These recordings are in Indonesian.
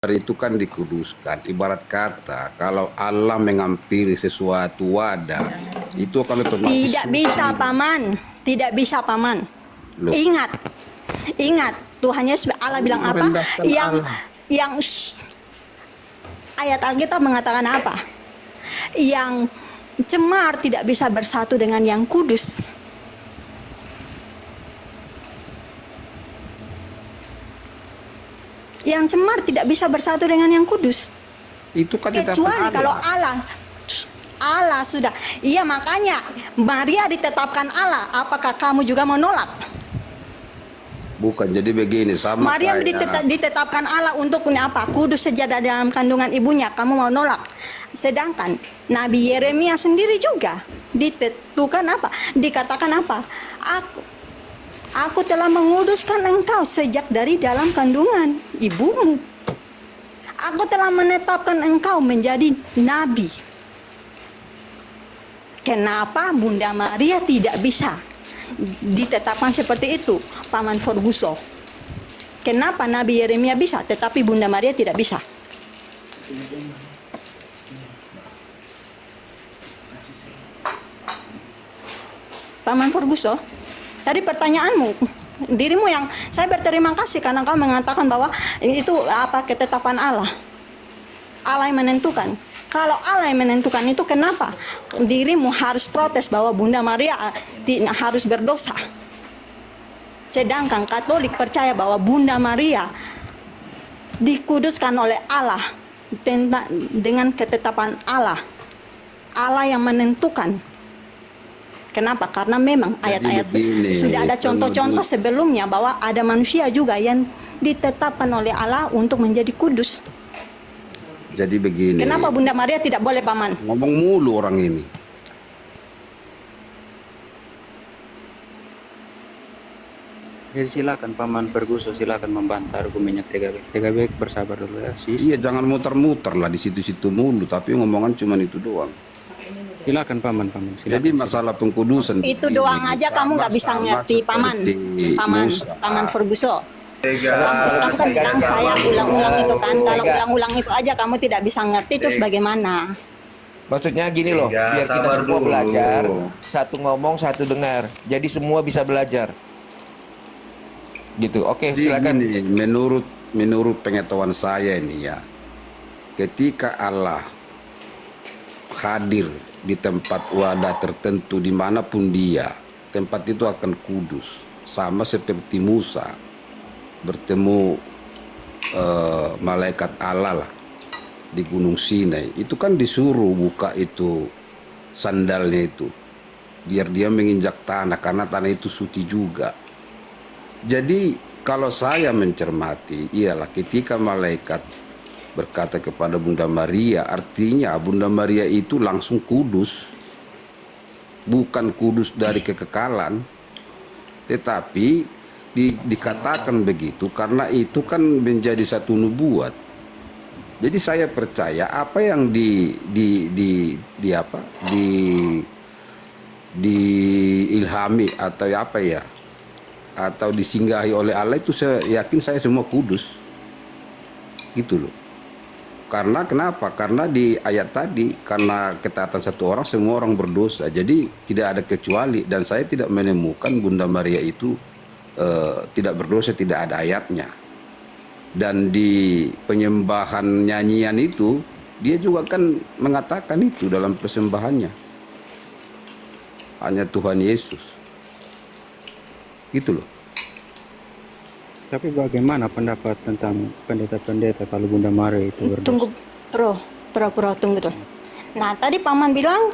itu kan dikuduskan. Ibarat kata, kalau Allah mengampiri sesuatu wadah, itu akan otomatis Tidak bisa, suci. Paman. Tidak bisa, Paman. Loh, Ingat, ingat. Tuhan Yesus Allah bilang apa? merendahkan Yang Allah. yang ayat Alkitab mengatakan apa? Yang cemar tidak bisa bersatu dengan yang kudus. Yang cemar tidak bisa bersatu dengan yang kudus. Itu kan Kecuali ditetapkan kalau Allah. Allah sudah. Iya, makanya Maria ditetapkan Allah. Apakah kamu juga mau nolak? Bukan, jadi begini, sama Maria kayak ditetapkan Allah untuk apa? Kudus sejak dalam kandungan ibunya. Kamu mau nolak? Sedangkan Nabi Yeremia sendiri juga ditentukan apa? Dikatakan apa? Aku telah menguduskan engkau sejak dari dalam kandungan ibumu. Aku telah menetapkan engkau menjadi nabi. Kenapa Bunda Maria tidak bisa ditetapkan seperti itu, Paman Forguso? Kenapa Nabi Yeremia bisa, tetapi Bunda Maria tidak bisa? Paman Forguso, tadi pertanyaanmu, dirimu yang saya berterima kasih karena kau mengatakan bahwa itu apa ketetapan Allah. Allah yang menentukan. Kalau Allah yang menentukan itu, kenapa dirimu harus protes bahwa Bunda Maria harus berdosa? Sedangkan Katolik percaya bahwa Bunda Maria dikuduskan oleh Allah dengan ketetapan Allah. Allah yang menentukan. Kenapa? Karena memang ayat-ayat sudah ada contoh-contoh sebelumnya bahwa ada manusia juga yang ditetapkan oleh Allah untuk menjadi kudus. jadi begini. Kenapa Bunda Maria tidak boleh, Paman? Ngomong mulu orang ini. Jadi silakan Paman Ferguson, silakan membantah argumennya TKB. TKB bersabar dulu ya, sis. Iya, jangan muter-muter lah di situ-situ mulu, tapi ngomongan cuma itu doang. Silakan Paman, silakan. Jadi masalah pengkudusan Itu doang aja kamu nggak bisa ngerti, Paman. Paman Ferguson. Kamu sekarang kan bilang saya ulang-ulang itu kan. Kalau ulang-ulang itu aja kamu tidak bisa ngerti, terus bagaimana? Maksudnya gini loh, biar kita semua belajar, satu ngomong, satu dengar. Jadi semua bisa belajar. Gitu. Oke, silakan. Gini, menurut pengetahuan saya ini ya, ketika Allah hadir di tempat wadah tertentu dimanapun dia, tempat itu akan kudus. Sama seperti Musa bertemu malaikat Allah lah di Gunung Sinai. Itu kan disuruh buka itu sandalnya itu, biar dia menginjak tanah, karena tanah itu suci juga. Jadi kalau saya mencermati, ialah ketika malaikat berkata kepada Bunda Maria, artinya Bunda Maria itu langsung kudus. Bukan kudus dari kekekalan, tetapi dikatakan begitu karena itu kan menjadi satu nubuat. Jadi saya percaya apa yang diilhami atau apa ya, atau disinggahi oleh Allah itu, saya yakin saya semua kudus. Gitu loh. Karena kenapa? Karena di ayat tadi, karena ketaatan satu orang semua orang berdosa. Jadi tidak ada kecuali, dan saya tidak menemukan Bunda Maria itu tidak berdosa, tidak ada ayatnya. Dan di penyembahan nyanyian itu dia juga kan mengatakan itu dalam persembahannya, hanya Tuhan Yesus. Gitu loh. Tapi bagaimana pendapat tentang pendeta-pendeta kalau Bunda Maria itu berdosa? Tunggu, tunggu tuh. Nah, tadi Paman bilang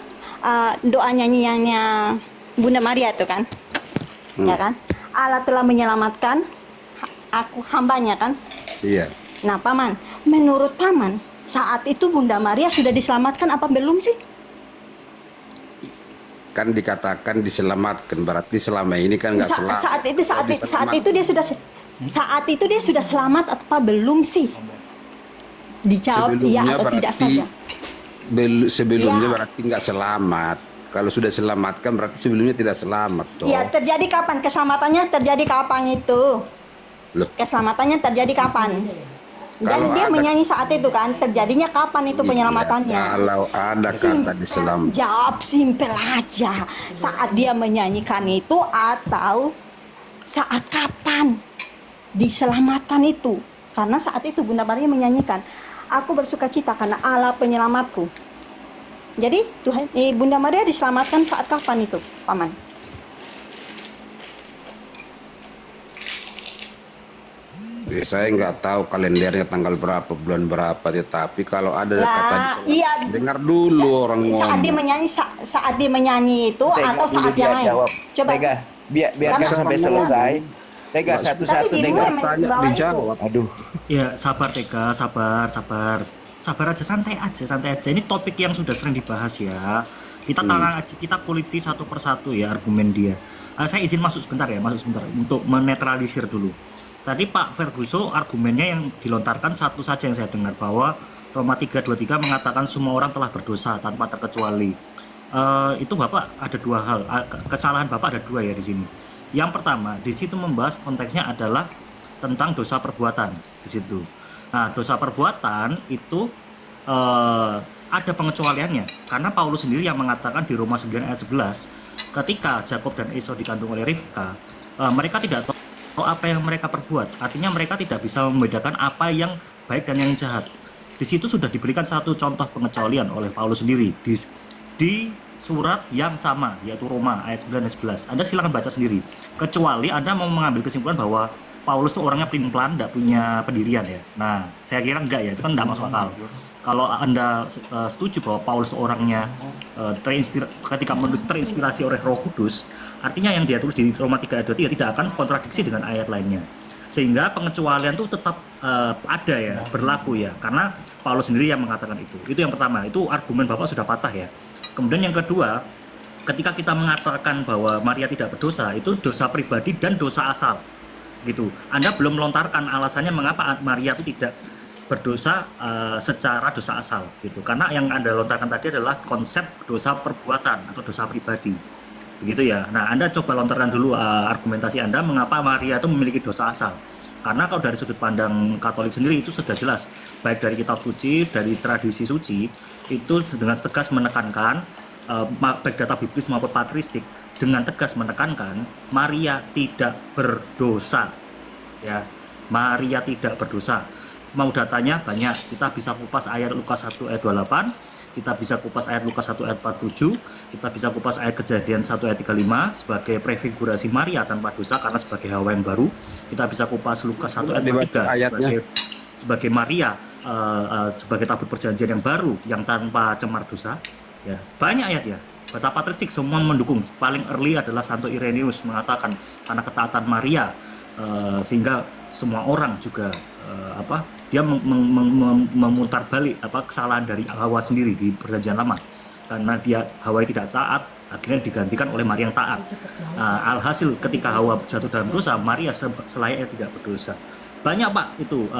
doa nyanyiannya Bunda Maria itu kan, ya kan? Allah telah menyelamatkan aku hambanya kan? Iya. Nah, Paman, menurut Paman, saat itu Bunda Maria sudah diselamatkan apa belum sih? Kan dikatakan diselamatkan, berarti selama ini kan nggak selamat. Saat itu dia sudah selamat apa belum sih? Dijawab iya atau tidak saja. Sebelumnya Ya. berarti nggak selamat. Kalau sudah selamatkan berarti sebelumnya tidak selamat toh. Ya, terjadi kapan? Keselamatannya terjadi kapan itu? Loh, Keselamatannya terjadi kapan? Dan Kalau dia ada- menyanyi saat itu kan, terjadinya kapan itu penyelamatannya? Kalau ada kata diselamatkan. Jawab simpel aja. Saat dia menyanyikan itu atau saat kapan diselamatkan itu? Karena saat itu Bunda Maria menyanyikan, aku bersuka cita karena Allah penyelamatku. Jadi Tuhan, Bunda Maria diselamatkan saat kapan itu, Paman? Saya nggak tahu kalendernya tanggal berapa, bulan berapa, tetapi kalau ada kata Lah, diselamatkan, iya. dengar dulu orang Saat dia ngomong. menyanyi, saat dia menyanyi itu Tega atau dulu saat dia yang lain? jawab. Coba. Tega, biarkan Karena- sampai selesai. Tega Tapi satu-satu dirimu Tega. yang Tanya bawa itu. dijawab. Aduh. Ya sabar Tega, sabar aja, santai aja. Ini topik yang sudah sering dibahas ya. Kita tenang aja, kita kuliti satu persatu ya argumen dia. Saya izin masuk sebentar untuk menetralisir dulu. Tadi Pak Ferguso argumennya yang dilontarkan satu saja yang saya dengar, bahwa Roma 3:23 mengatakan semua orang telah berdosa tanpa terkecuali. Itu Bapak ada dua hal, kesalahan Bapak ada dua ya di sini. Yang pertama, di situ membahas konteksnya adalah tentang dosa perbuatan di situ. Nah, dosa perbuatan itu ada pengecualiannya, karena Paulus sendiri yang mengatakan di Roma 9 ayat 11, ketika Jakob dan Esau dikandung oleh Rivka, mereka tidak tahu apa yang mereka perbuat. Artinya mereka tidak bisa membedakan apa yang baik dan yang jahat. Di situ sudah diberikan satu contoh pengecualian oleh Paulus sendiri di surat yang sama, yaitu Roma ayat 9 dan 11. Anda silakan baca sendiri. Kecuali Anda mau mengambil kesimpulan bahwa Paulus itu orangnya pelin-pelan, tidak punya pendirian ya. Nah, saya kira enggak ya, itu kan enggak masuk akal. Kalau Anda setuju bahwa Paulus itu orangnya terinspirasi oleh Roh Kudus, artinya yang dia tulis di Roma 3 ayat 23 tidak akan kontradiksi dengan ayat lainnya. Sehingga pengecualian itu tetap ada ya, berlaku ya, karena Paulus sendiri yang mengatakan itu. Itu yang pertama, itu argumen Bapak sudah patah ya. Kemudian yang kedua, ketika kita mengatakan bahwa Maria tidak berdosa, itu dosa pribadi dan dosa asal gitu. Anda belum melontarkan alasannya mengapa Maria itu tidak berdosa secara dosa asal gitu. Karena yang Anda lontarkan tadi adalah konsep dosa perbuatan atau dosa pribadi. Begitu ya. Nah, Anda coba lontarkan dulu argumentasi Anda mengapa Maria itu memiliki dosa asal. Karena kalau dari sudut pandang Katolik sendiri itu sudah jelas, baik dari kitab suci, dari tradisi suci, itu dengan tegas menekankan baik data biblis maupun patristik, dengan tegas menekankan Maria tidak berdosa. Ya. Maria tidak berdosa. Mau datanya banyak, kita bisa kupas ayat Lukas 1 ayat 28, kita bisa kupas ayat Lukas 1 ayat 47, kita bisa kupas ayat Kejadian 1 ayat 35 sebagai prefigurasi Maria tanpa dosa karena sebagai Hawa yang baru, kita bisa kupas Lukas 1 ayat 43 sebagai Maria sebagai tabut perjanjian yang baru yang tanpa cemar dosa. Ya, banyak ayat ya. Baca patristik semua mendukung. Paling early adalah Santo Irenaeus mengatakan karena ketaatan Maria sehingga semua orang juga dia memutar balik kesalahan dari Hawa sendiri di perjanjian lama, karena dia Hawa tidak taat akhirnya digantikan oleh Maria yang taat. Alhasil ketika Hawa jatuh dalam dosa, Maria selayaknya tidak berdosa. Banyak Pak itu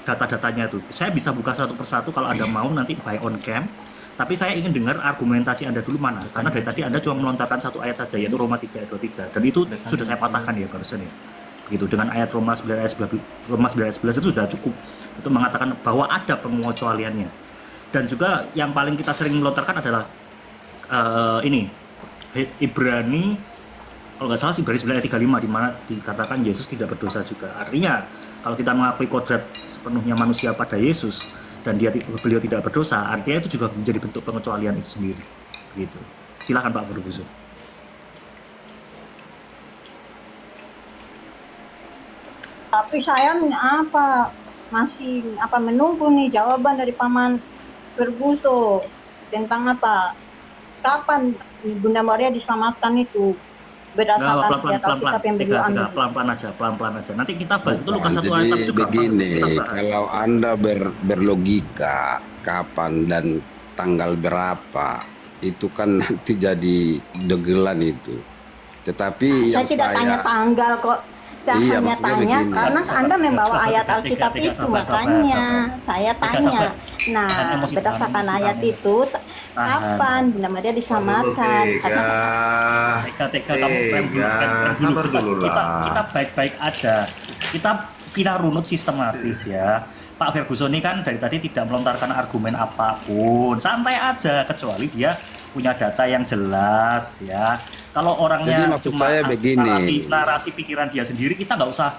data-datanya itu. Saya bisa buka satu persatu kalau Anda mau nanti by on cam. Tapi saya ingin dengar argumentasi Anda dulu mana, karena dari tadi Anda cuma melontarkan satu ayat saja, yaitu Roma 3 ayat 23, dan itu sudah saya patahkan ya barusan ya. Gitu, dengan ayat Roma 9 ayat 11 itu sudah cukup itu mengatakan bahwa ada pengecualiannya. Dan juga yang paling kita sering melontarkan adalah ini Ibrani, kalau nggak salah Ibrani 9 ayat 35, di mana dikatakan Yesus tidak berdosa juga. Artinya kalau kita mengakui kodrat sepenuhnya manusia pada Yesus dan beliau tidak berdosa, artinya itu juga menjadi bentuk pengecualian itu sendiri. Gitu. Silakan Pak Ferguson. Tapi saya masih menunggu nih jawaban dari Paman Ferguso tentang kapan Bunda Maria diselamatkan itu berdasarkan kitab yang beliau ambil. Pelan-pelan aja. Nanti kita bahas itu Lukas 1 Jadi ayat juga. begini, kalau Anda berlogika kapan dan tanggal berapa, itu kan nanti jadi degelan itu. Tetapi Saya tidak tanya tanggal kok. Saya hanya tanya begini. karena Anda membawa ayat Alkitab itu, makanya saya tanya. Nah, berdasarkan ayat itu, kapan Bunda Maria diselamatkan? Teka kamu rem dulu. Kita baik-baik aja. Kita runut sistematis ya. Pak Ferguson ini kan dari tadi tidak melontarkan argumen apapun, santai aja, kecuali dia punya data yang jelas ya. Kalau Jadi orangnya maksud cuma saya begini. narasi pikiran dia sendiri, kita nggak usah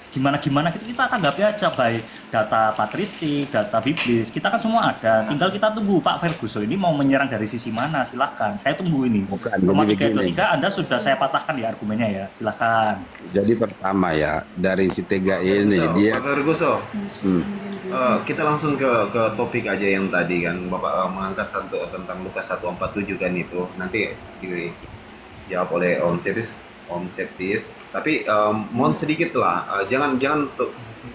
gimana-gimana gitu, kita tanggapi aja baik data patristik, data biblis, kita kan semua ada. Tinggal kita tunggu Pak Ferguson ini mau menyerang dari sisi mana, silahkan. Saya tunggu ini. Bukan, Roma jadi 323 Anda sudah saya patahkan di argumennya ya, silahkan. Jadi pertama ya, dari si Tega ini dia Pak Ferguson, hmm, kita langsung ke topik aja yang tadi kan Bapak mengangkat tentang Lukas 1:47 kan itu. Nanti dijawab oleh Om Sepsis. Tapi mohon sedikit lah, jangan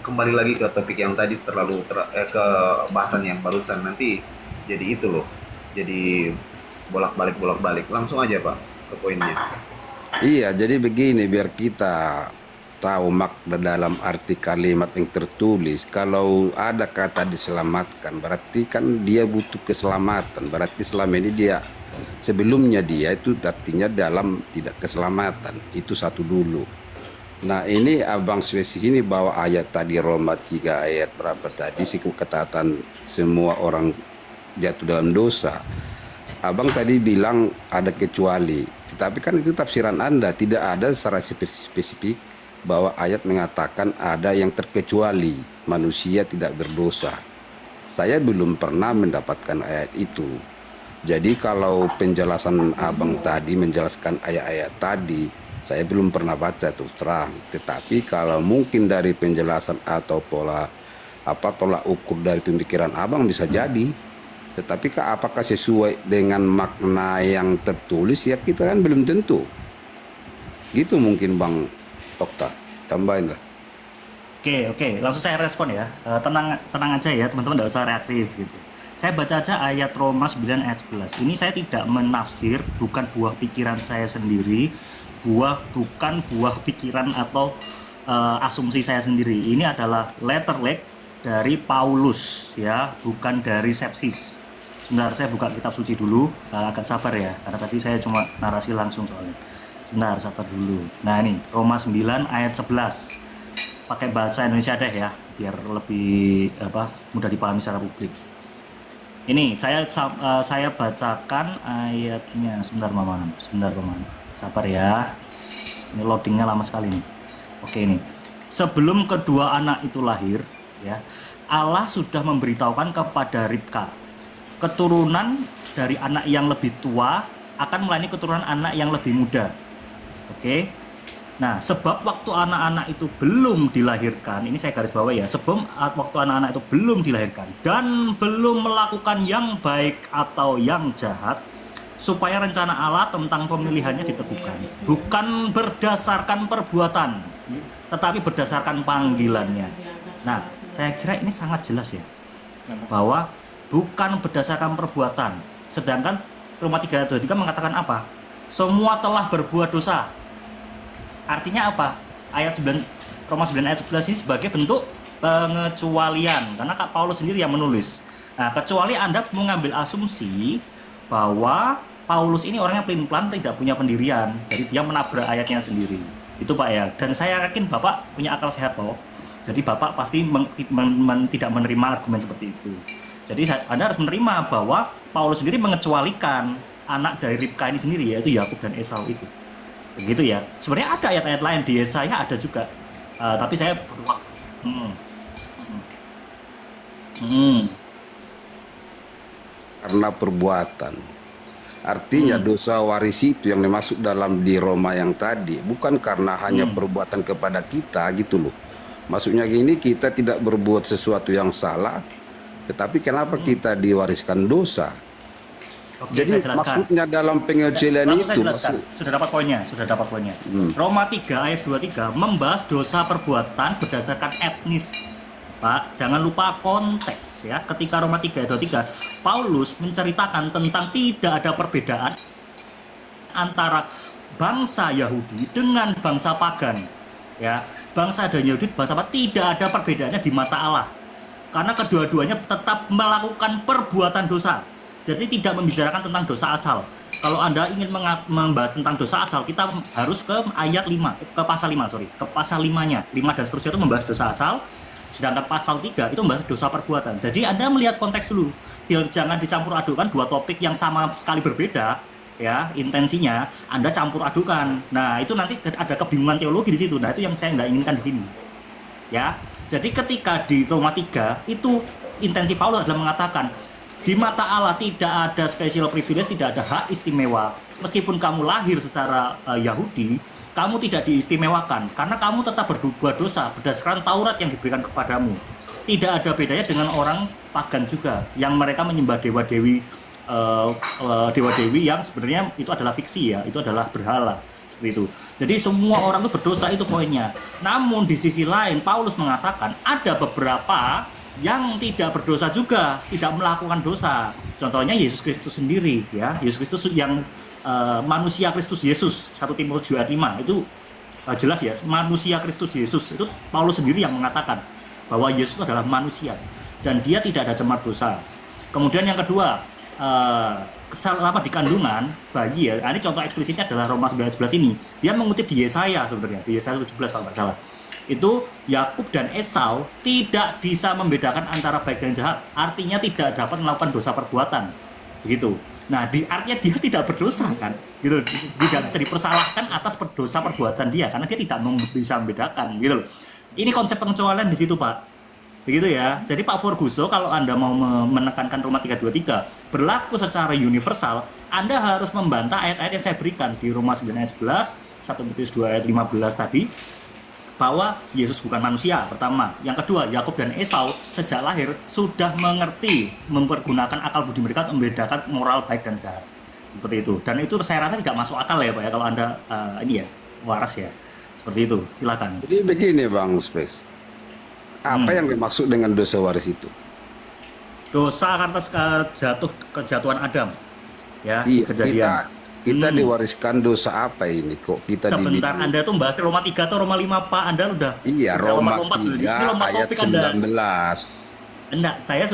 kembali lagi ke topik yang tadi terlalu ke bahasan yang barusan, nanti jadi itu loh, jadi bolak-balik. Langsung aja Pak ke poinnya. iya, jadi begini biar kita tahu makna dalam arti kalimat yang tertulis. Kalau ada kata diselamatkan, berarti kan dia butuh keselamatan. Berarti selama ini sebelumnya dia itu artinya dalam tidak keselamatan. Itu satu dulu. Nah ini Abang Spesies ini bawa ayat tadi Roma 3 ayat berapa tadi, si ketaatan semua orang jatuh dalam dosa. Abang tadi bilang ada kecuali, tetapi kan itu tafsiran Anda, tidak ada secara spesifik bahwa ayat mengatakan ada yang terkecuali, manusia tidak berdosa. Saya belum pernah mendapatkan ayat itu. Jadi kalau penjelasan Abang tadi menjelaskan ayat-ayat tadi, saya belum pernah baca terus terang. Tetapi kalau mungkin dari penjelasan atau tolak ukur dari pemikiran Abang bisa jadi. Tetapi apakah sesuai dengan makna yang tertulis, ya kita kan belum tentu. Gitu mungkin Bang Okta, tambahin lah. Oke, langsung saya respon ya. Tenang aja ya teman-teman, nggak usah reaktif gitu. Saya baca aja ayat Roma 9 ayat 11. Ini saya tidak menafsir, bukan buah pikiran saya sendiri, bukan buah pikiran atau asumsi saya sendiri. Ini adalah letter dari Paulus ya, bukan dari Sepsis. Sebentar, saya buka kitab suci dulu, agak sabar ya, karena tadi saya cuma narasi langsung soalnya. Sebentar, sabar dulu. Nah ini Roma 9 ayat 11. Pakai bahasa Indonesia deh ya, biar lebih mudah dipahami secara publik. Ini saya bacakan ayatnya. Sebentar Maman. Sabar ya. Ini loadingnya lama sekali nih. Oke ini. Sebelum kedua anak itu lahir, ya, Allah sudah memberitahukan kepada Ribka, keturunan dari anak yang lebih tua akan melayani keturunan anak yang lebih muda. Oke. Nah, sebab waktu anak-anak itu belum dilahirkan, ini saya garis bawah ya, sebab waktu anak-anak itu belum dilahirkan dan belum melakukan yang baik atau yang jahat, supaya rencana Allah tentang pemilihannya ditentukan, bukan berdasarkan perbuatan, tetapi berdasarkan panggilannya. Nah, saya kira ini sangat jelas ya, bahwa bukan berdasarkan perbuatan. Sedangkan Roma 3:23 mengatakan apa? Semua telah berbuat dosa. Artinya apa? Roma 9 ayat 11 ini sebagai bentuk pengecualian, karena Kak Paulus sendiri yang menulis. Nah, kecuali Anda mengambil asumsi bahwa Paulus ini orangnya pelin-pelan, tidak punya pendirian, jadi dia menabrak ayatnya sendiri. Itu Pak ya. Dan saya yakin Bapak punya akal sehat toh. Jadi Bapak pasti tidak menerima argumen seperti itu. Jadi Anda harus menerima bahwa Paulus sendiri mengecualikan anak dari Ribka ini sendiri, yaitu Yakub dan Esau itu. Begitu ya. Sebenarnya ada ayat-ayat lain di Yesaya ada juga. Tapi saya Karena perbuatan. Artinya dosa waris itu yang dimasuk dalam di Roma yang tadi bukan karena hanya perbuatan kepada kita gitu loh. Maksudnya gini, kita tidak berbuat sesuatu yang salah, tetapi kenapa kita diwariskan dosa? Oke, Jadi saya jelaskan. maksudnya dalam pengecilan itu sudah dapat poinnya. Roma 3 ayat 23 membahas dosa perbuatan berdasarkan etnis. Pak, jangan lupa konteks ya. Ketika Roma 3 ayat 23 Paulus menceritakan tentang tidak ada perbedaan antara bangsa Yahudi dengan bangsa pagan. Ya, bangsa dan Yahudi, bangsa apa, tidak ada perbedaannya di mata Allah. Karena kedua-duanya tetap melakukan perbuatan dosa. Jadi tidak membicarakan tentang dosa asal. Kalau Anda ingin membahas tentang dosa asal, kita harus ke ayat 5, ke pasal 5, ke pasal 5-nya. 5 dan seterusnya itu membahas dosa asal. Sedangkan pasal 3 itu membahas dosa perbuatan. Jadi Anda melihat konteks dulu. Jangan dicampur adukan dua topik yang sama sekali berbeda, ya, intensinya Anda campur adukan. Nah, itu nanti ada kebingungan teologi di situ. Nah, itu yang saya nggak inginkan di sini. Ya. Jadi ketika di Roma 3 itu intensi Paulus adalah mengatakan di mata Allah tidak ada special privilege, tidak ada hak istimewa. Meskipun kamu lahir secara Yahudi, kamu tidak diistimewakan karena kamu tetap berbuat dosa berdasarkan Taurat yang diberikan kepadamu. Tidak ada bedanya dengan orang pagan juga yang mereka menyembah dewa-dewi yang sebenarnya itu adalah fiksi, ya, itu adalah berhala seperti itu. Jadi semua orang itu berdosa, itu poinnya. Namun di sisi lain Paulus mengatakan ada beberapa yang tidak berdosa juga, tidak melakukan dosa. Contohnya Yesus Kristus sendiri, ya. Yesus Kristus yang manusia Kristus Yesus, 1 Timotius 2:5 itu jelas ya, manusia Kristus Yesus itu Paulus sendiri yang mengatakan bahwa Yesus adalah manusia dan dia tidak ada cemar dosa. Kemudian yang kedua, selama di kandungan bayi, ya, ini contoh eksplisitnya adalah Roma 9:11 ini. Dia mengutip di Yesaya sebenarnya, di Yesaya 17 kalau nggak salah. Itu Yakub dan Esau tidak bisa membedakan antara baik dan jahat, artinya tidak dapat melakukan dosa perbuatan, begitu. Nah, artinya dia tidak berdosa kan, gitu. Tidak bisa dipersalahkan atas dosa perbuatan dia karena dia tidak bisa membedakan, gitu loh. Ini konsep pengecualian di situ, Pak. Begitu ya. Jadi Pak Forguso, kalau Anda mau menekankan Roma 3:23 berlaku secara universal, Anda harus membantah ayat-ayat yang saya berikan di Roma 9:11, 1 Timotius 2:15 tadi, bahwa Yesus bukan manusia, pertama. Yang kedua, Yakub dan Esau sejak lahir sudah mengerti, mempergunakan akal budi mereka untuk membedakan moral baik dan jahat. Seperti itu. Dan itu saya rasa tidak masuk akal ya Pak ya, kalau Anda ini ya, waras ya. Seperti itu, silakan. Jadi begini Bang Space, apa yang dimaksud dengan dosa waris itu? Dosa karena kejatuhan Adam, ya, Iya, kejadian. kita diwariskan dosa apa ini? Kok kita Sebentar, dibilang? Anda tuh bahas Roma 3 atau Roma 5, Pak. Anda udah Iya, udah Roma lompat-lompat dulu. 3 Ini lompat ayat topik Anda. 19. Enggak, saya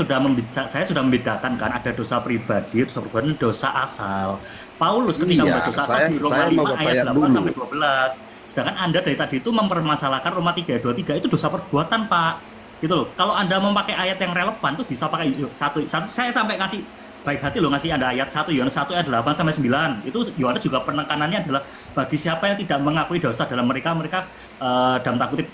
sudah membedakan kan ada dosa pribadi, dosa perbuatan, dosa asal. Paulus ketika Iya, membahas dosa asal di Roma saya mau 5 baca ayat ayat 8 dulu. sampai 12. Sedangkan Anda dari tadi itu mempermasalahkan Roma 3:23 itu dosa perbuatan, Pak. Gitu loh. Kalau Anda memakai ayat yang relevan tuh bisa pakai satu saya sampai kasih baik hati loh ngasih Anda ayat 1 Yohanes 1 ayat 8 sampai 9. Itu Yohanes juga penekanannya adalah bagi siapa yang tidak mengakui dosa dalam mereka dalam tanda kutip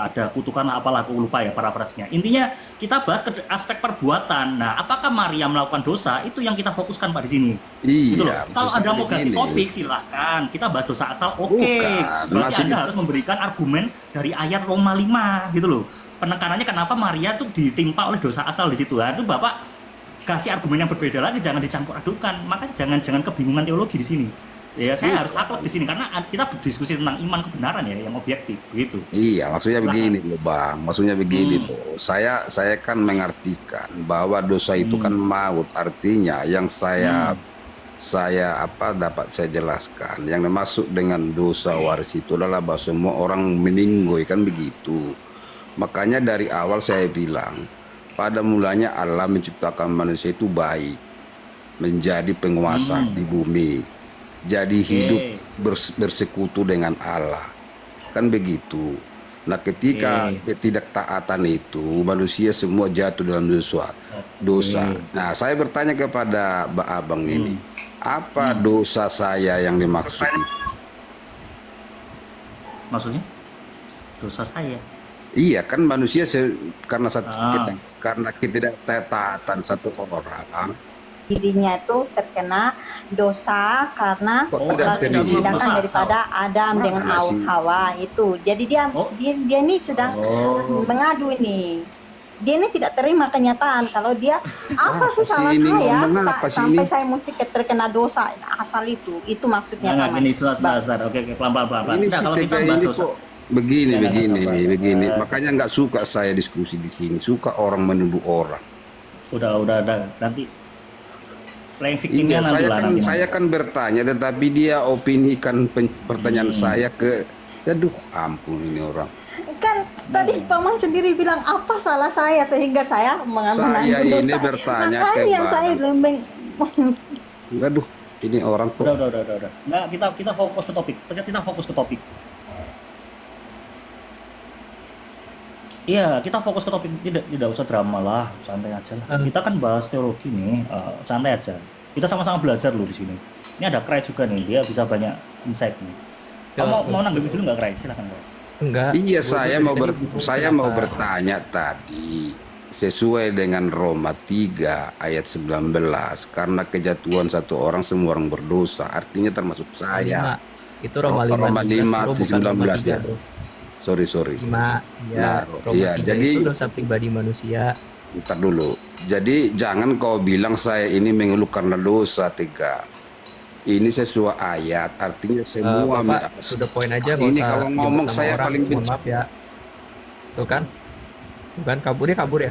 ada kutukan lah apalah, aku lupa ya parafrasnya. Intinya kita bahas ke aspek perbuatan. Nah, apakah Maria melakukan dosa? Itu yang kita fokuskan Pak di sini. Gitu loh. Iya. Kalau Anda mau ganti begini. topik silahkan. Kita bahas dosa asal, oke. Bukan, Berarti masih- Anda harus memberikan argumen dari ayat Roma 5 gitu loh. Penekanannya kenapa Maria tuh ditimpa oleh dosa asal di situ. Nah, itu Bapak kasih argumen yang berbeda lagi, jangan dicampur adukan. Makanya jangan kebingungan teologi di sini. Ya, saya harus akhlak di sini karena kita berdiskusi tentang iman kebenaran ya yang objektif gitu. Iya, maksudnya Silahkan. begini loh Bang. Maksudnya begini loh. Saya kan mengartikan bahwa dosa itu kan maut. Artinya yang saya dapat saya jelaskan, yang dimaksud dengan dosa waris itu adalah bahwa semua orang meninggoy kan begitu. Makanya dari awal saya bilang, pada mulanya Allah menciptakan manusia itu baik, menjadi penguasa di bumi, jadi hidup bersekutu dengan Allah, kan begitu. Nah, ketika ketidaktaatan itu manusia semua jatuh dalam dosa. Nah, saya bertanya kepada Abang ini, apa dosa saya yang dimaksud itu? Maksudnya dosa saya. Iya kan manusia karena ketidaktaatan satu orang Dirinya itu terkena dosa karena Kok tidak terima? tindakan Dosa daripada Adam Mana dengan sih? Hawa itu. Jadi dia ini sedang mengadu ini. Dia ini tidak terima kenyataan kalau dia apa sih sih salah ini saya ngomong apa sih sampai ini? saya mesti terkena dosa asal itu maksudnya. Nggak, Taman. gini sebentar. Oke, pelan-pelan. ini Nah, si kalau kita TK bahas ini dosa, kok begini. sabar. Makanya nggak suka saya diskusi di sini. Suka orang menuduh orang. udah nanti playing victimnya Iya, nanti lah nanti. saya kan bertanya, tetapi dia opinikan pertanyaan saya ke, aduh ampun ini orang. Kan tadi Paman sendiri bilang apa salah saya sehingga saya mengambil Saya dosa. ini bertanya ke Makanya Bang. saya lembeng. Aduh, ini orang kok. Udah. Nggak, kita fokus ke topik. Iya, kita fokus ke topik, tidak usah drama lah, santai aja lah. Kita kan bahas teologi nih, santai aja. Kita sama-sama belajar loh di sini. Ini ada Kray juga nih, dia bisa banyak insight nih. Kamu mau nanggapi dulu nggak, Kray? Silakan, Kray. Enggak. Iya, Gua saya dari mau tadi bingung saya mau kenapa. bertanya tadi sesuai dengan Roma 3 ayat 19, karena kejatuhan satu orang semua orang berdosa, artinya termasuk Roma 5. saya. Itu Roma 5 Roma 5 bro, di bukan Roma 19 ya. 3, bro. Sorry. 5. Ya, Nah, Roma iya, 3 jadi itu dosa pribadi manusia. ntar dulu. Jadi jangan kau bilang saya ini mengeluh karena dosa, Tega. Ini sesuai ayat, artinya semua Bapak sudah poin aja, nggak ini usah kalau nyebut ngomong nama saya orang. paling Mohon benci. maaf ya. Tuh kan? Tuh kan kabur ya?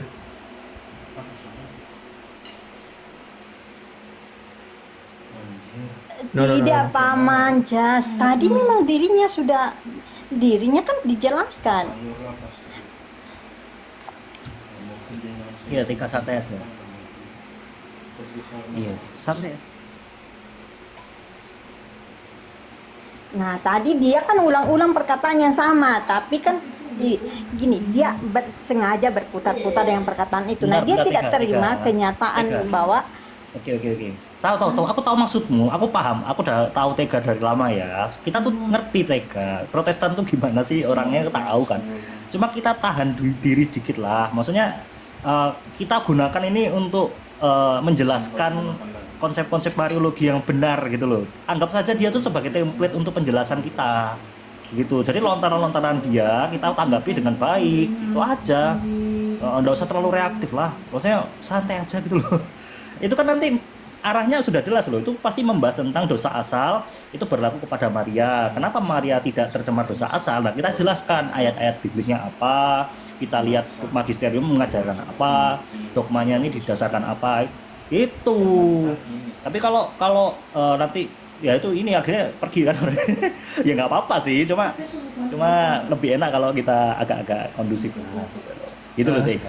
No. Tidak paman Jas. Tadi memang dirinya kan dijelaskan. Iya, tingkat santai aja. Iya, santai. Nah, tadi dia kan ulang-ulang perkataan yang sama, tapi kan gini, dia sengaja berputar-putar dengan perkataan itu. Nah, dia Bentar, tidak Tika, terima Tika. kenyataan Tika. bahwa Oke. Tahu. Aku tahu maksudmu. Aku paham. Aku udah tahu Tega dari lama ya. Kita tuh ngerti Tega. Protestan tuh gimana sih orangnya, kita tahu kan. Cuma kita tahan diri sedikit lah. Maksudnya kita gunakan ini untuk menjelaskan konsep-konsep mariologi yang benar gitu loh. Anggap saja dia tuh sebagai template untuk penjelasan kita. Gitu. Jadi lontaran-lontaran dia kita tanggapi dengan baik. Itu aja. Nggak usah terlalu reaktif lah. Maksudnya santai aja gitu loh. Itu kan nanti arahnya sudah jelas loh, itu pasti membahas tentang dosa asal, itu berlaku kepada Maria. Kenapa Maria tidak tercemar dosa asal? Nah, kita jelaskan ayat-ayat biblisnya apa, kita lihat magisterium mengajarkan apa, dogmanya ini didasarkan apa, itu. Tapi kalau nanti ya itu ini akhirnya pergi kan. Ya nggak apa-apa sih, cuma lebih enak kalau kita agak-agak kondusif lah. Gitu loh, Teh.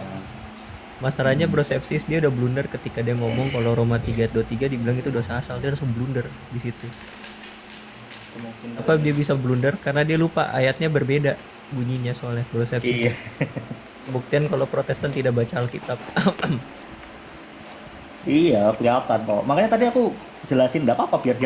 Masalahnya Bro Sepsis dia udah blunder ketika dia ngomong kalau Roma 3:23 dibilang itu dosa asal, dia langsung blunder di situ. Apa dia bisa blunder? Karena dia lupa ayatnya berbeda bunyinya soalnya Bro Sepsis. Iya. Buktian kalau Protestan tidak baca Alkitab. Iya, kelihatan kok. Makanya tadi aku jelasin nggak apa-apa biar dia